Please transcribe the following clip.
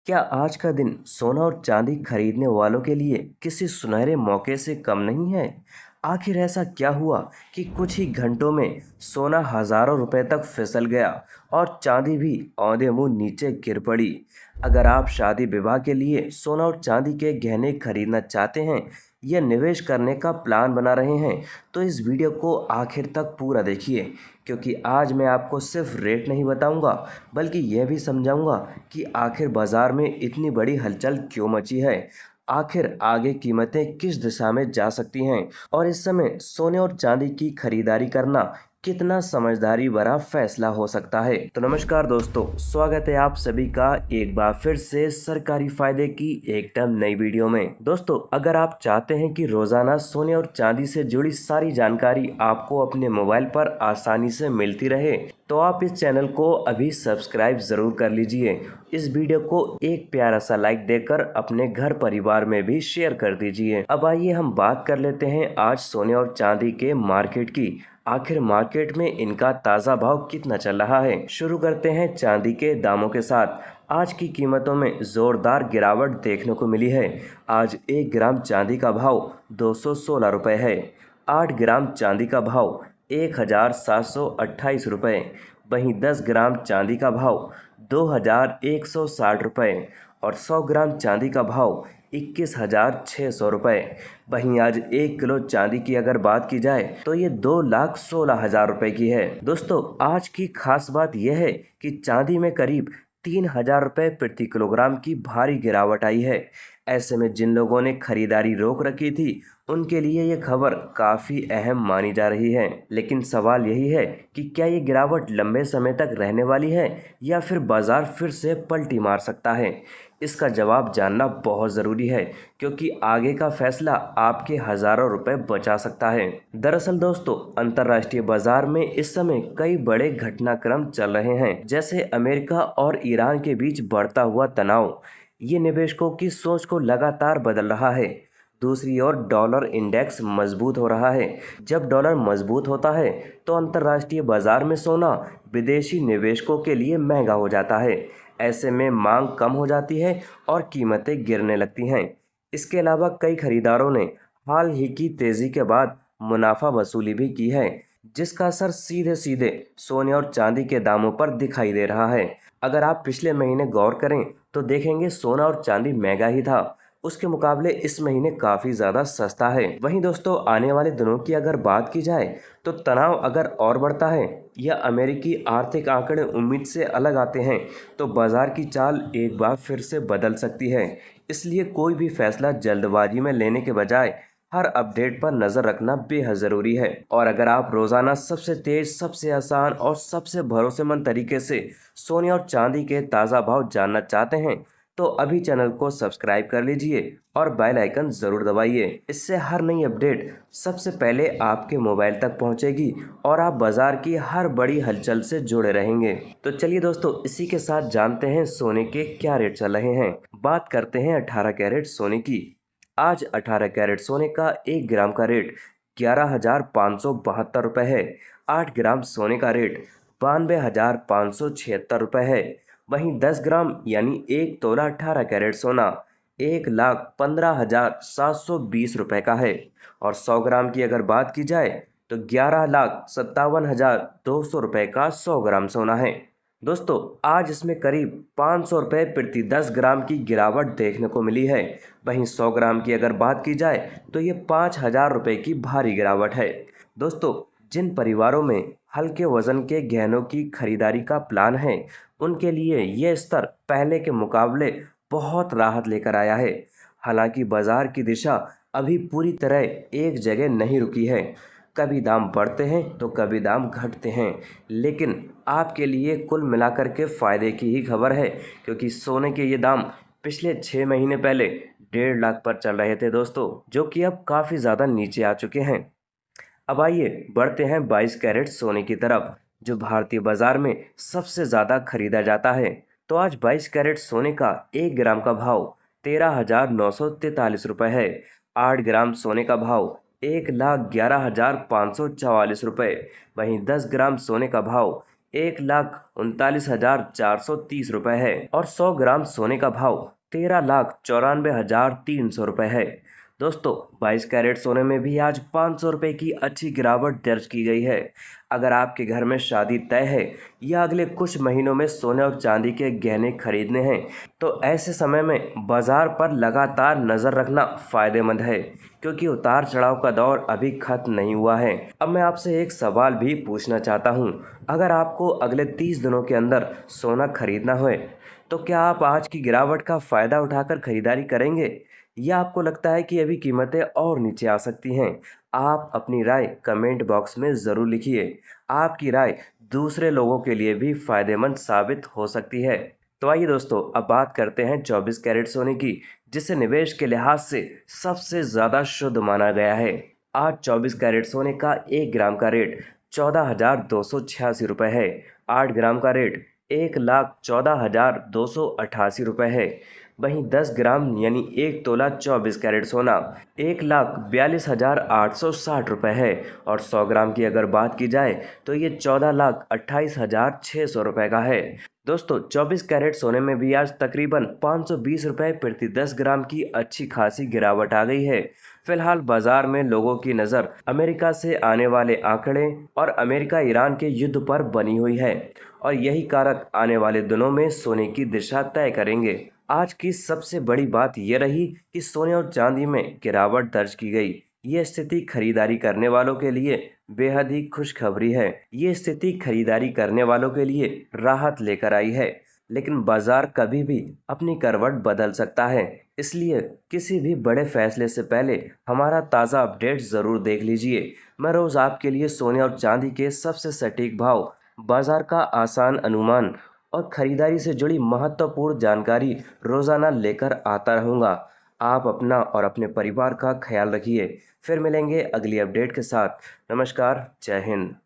क्या आज का दिन सोना और चांदी खरीदने वालों के लिए किसी सुनहरे मौके से कम नहीं है? आखिर ऐसा क्या हुआ कि कुछ ही घंटों में सोना हजारों रुपए तक फिसल गया और चांदी भी औंधे मुंह नीचे गिर पड़ी? अगर आप शादी विवाह के लिए सोना और चांदी के गहने खरीदना चाहते हैं या निवेश करने का प्लान बना रहे हैं, तो इस वीडियो को आखिर तक पूरा देखिए, क्योंकि आज मैं आपको सिर्फ रेट नहीं बताऊंगा, बल्कि यह भी समझाऊंगा कि आखिर बाजार में इतनी बड़ी हलचल क्यों मची है। आखिर आगे कीमतें किस दिशा में जा सकती हैं और इस समय सोने और चांदी की खरीदारी करना कितना समझदारी भरा फैसला हो सकता है। तो नमस्कार दोस्तों, स्वागत है आप सभी का एक बार फिर से सरकारी फायदे की एकदम नई वीडियो में। दोस्तों, अगर आप चाहते हैं कि रोजाना सोने और चांदी से जुड़ी सारी जानकारी आपको अपने मोबाइल पर आसानी से मिलती रहे, तो आप इस चैनल को अभी सब्सक्राइब जरूर कर लीजिए। इस वीडियो को एक प्यारा सा लाइक देकर अपने घर परिवार में भी शेयर कर दीजिए। अब आइए हम बात कर लेते हैं आज सोने और चांदी के मार्केट की। आखिर मार्केट में इनका ताज़ा भाव कितना चल रहा है। शुरू करते हैं चांदी के दामों के साथ। आज की कीमतों में जोरदार गिरावट देखने को मिली है। आज 1 ग्राम चांदी का भाव 216 रुपये है। 8 ग्राम चांदी का भाव 1728 रुपये। वहीं 10 ग्राम चांदी का भाव 2160 रुपये और 100 ग्राम चांदी का भाव 21,600 रुपये। वहीं आज 1 किलो चांदी की अगर बात की जाए तो ये 2,16,000 रुपये की है। दोस्तों, आज की खास बात यह है कि चांदी में करीब 3,000 रुपये प्रति किलोग्राम की भारी गिरावट आई है। ऐसे में जिन लोगों ने खरीदारी रोक रखी थी, उनके लिए ये खबर काफ़ी अहम मानी जा रही है। लेकिन सवाल यही है कि क्या ये गिरावट लंबे समय तक रहने वाली है या फिर बाजार फिर से पलटी मार सकता है। इसका जवाब जानना बहुत ज़रूरी है, क्योंकि आगे का फैसला आपके हज़ारों रुपए बचा सकता है। दरअसल दोस्तों, अंतर्राष्ट्रीय बाजार में इस समय कई बड़े घटनाक्रम चल रहे हैं, जैसे अमेरिका और ईरान के बीच बढ़ता हुआ तनाव। ये निवेशकों की सोच को लगातार बदल रहा है। दूसरी ओर डॉलर इंडेक्स मजबूत हो रहा है। जब डॉलर मजबूत होता है तो अंतर्राष्ट्रीय बाजार में सोना विदेशी निवेशकों के लिए महंगा हो जाता है। ऐसे में मांग कम हो जाती है और कीमतें गिरने लगती हैं। इसके अलावा कई खरीदारों ने हाल ही की तेजी के बाद मुनाफा वसूली भी की है, जिसका असर सीधे सीधे सोने और चांदी के दामों पर दिखाई दे रहा है। अगर आप पिछले महीने गौर करें तो देखेंगे सोना और चांदी महंगा ही था, उसके मुकाबले इस महीने काफ़ी ज़्यादा सस्ता है। वहीं दोस्तों, आने वाले दिनों की अगर बात की जाए तो तनाव अगर और बढ़ता है या अमेरिकी आर्थिक आंकड़े उम्मीद से अलग आते हैं, तो बाजार की चाल एक बार फिर से बदल सकती है। इसलिए कोई भी फैसला जल्दबाजी में लेने के बजाय हर अपडेट पर नज़र रखना बेहद ज़रूरी है। और अगर आप रोज़ाना सबसे तेज़, सबसे आसान और सबसे भरोसेमंद तरीके से सोने और चांदी के ताज़ा भाव जानना चाहते हैं, तो अभी चैनल को सब्सक्राइब कर लीजिए और बेल आइकन ज़रूर दबाइए। इससे हर नई अपडेट सबसे पहले आपके मोबाइल तक पहुंचेगी और आप बाज़ार की हर बड़ी हलचल से जुड़े रहेंगे। तो चलिए दोस्तों, इसी के साथ जानते हैं सोने के क्या रेट चल रहे हैं। बात करते हैं 18 कैरेट सोने की। आज 18 कैरेट सोने का 1 ग्राम का रेट 11,572 रुपये है। 8 ग्राम सोने का रेट 92,576 रुपये है। वहीं 10 ग्राम यानी 1 तोला 18 कैरेट सोना 1,15,720 रुपये का है। और 100 ग्राम की अगर बात की जाए तो 11,57,200 रुपये का 100 ग्राम सोना है। दोस्तों, आज इसमें करीब 500 रुपये प्रति 10 ग्राम की गिरावट देखने को मिली है। वहीं 100 ग्राम की अगर बात की जाए तो ये 5,000 रुपये की भारी गिरावट है। दोस्तों, जिन परिवारों में हल्के वजन के गहनों की खरीदारी का प्लान है, उनके लिए यह स्तर पहले के मुकाबले बहुत राहत लेकर आया है। हालांकि बाजार की दिशा अभी पूरी तरह एक जगह नहीं रुकी है। कभी दाम बढ़ते हैं तो कभी दाम घटते हैं, लेकिन आपके लिए कुल मिलाकर के फ़ायदे की ही खबर है, क्योंकि सोने के ये दाम पिछले 6 महीने पहले 1.5 लाख पर चल रहे थे दोस्तों, जो कि अब काफ़ी ज़्यादा नीचे आ चुके हैं। अब आइए बढ़ते हैं 22 कैरेट सोने की तरफ, जो भारतीय बाजार में सबसे ज़्यादा खरीदा जाता है। तो आज 22 कैरेट सोने का 1 ग्राम का भाव 13,943 रुपये है। 8 ग्राम सोने का भाव 1,11,544 रुपये। वहीं 10 ग्राम सोने का भाव 1,39,430 रुपये है और 100 ग्राम सोने का भाव 13,94,300 रुपये है। दोस्तों 22 कैरेट सोने में भी आज 500 रुपये की अच्छी गिरावट दर्ज की गई है। अगर आपके घर में शादी तय है या अगले कुछ महीनों में सोने और चांदी के गहने खरीदने हैं तो ऐसे समय में बाजार पर लगातार नज़र रखना फ़ायदेमंद है, क्योंकि उतार चढ़ाव का दौर अभी खत्म नहीं हुआ है। अब मैं आपसे एक सवाल भी पूछना चाहता हूँ, अगर आपको अगले 30 दिनों के अंदर सोना खरीदना हो तो क्या आप आज की गिरावट का फ़ायदा उठाकर खरीदारी करेंगे या आपको लगता है कि अभी कीमतें और नीचे आ सकती हैं? आप अपनी राय कमेंट बॉक्स में ज़रूर लिखिए। आपकी राय दूसरे लोगों के लिए भी फ़ायदेमंद साबित हो सकती है। तो आइए दोस्तों, अब बात करते हैं 24 कैरेट सोने की, जिसे निवेश के लिहाज से सबसे ज़्यादा शुद्ध माना गया है। आज 24 कैरेट सोने का 1 ग्राम का रेट 14,286 रुपये है। 8 ग्राम का रेट 1,14,288 रुपये है। वहीं 10 ग्राम यानी 1 तोला 24 कैरेट सोना 1,42,860 रुपये है और 100 ग्राम की अगर बात की जाए तो ये 14,28,600 रुपये का है। दोस्तों 24 कैरेट सोने में भी आज तकरीबन 520 रुपये प्रति 10 ग्राम की अच्छी खासी गिरावट आ गई है। फिलहाल बाजार में लोगों की नज़र अमेरिका से आने वाले आंकड़े और अमेरिका ईरान के युद्ध पर बनी हुई है और यही कारक आने वाले दिनों में सोने की दिशा तय करेंगे। आज की सबसे बड़ी बात यह रही कि सोने और चांदी में गिरावट दर्ज की गई। ये स्थिति खरीदारी करने वालों के लिए बेहद ही खुशखबरी है। ये स्थिति खरीदारी करने वालों के लिए राहत लेकर आई है, लेकिन बाजार कभी भी अपनी करवट बदल सकता है। इसलिए किसी भी बड़े फैसले से पहले हमारा ताज़ा अपडेट ज़रूर देख लीजिए। मैं रोज़ आपके लिए सोने और चांदी के सबसे सटीक भाव, बाजार का आसान अनुमान और ख़रीदारी से जुड़ी महत्वपूर्ण जानकारी रोज़ाना लेकर आता रहूँगा। आप अपना और अपने परिवार का ख्याल रखिए। फिर मिलेंगे अगली अपडेट के साथ। नमस्कार, जय हिंद।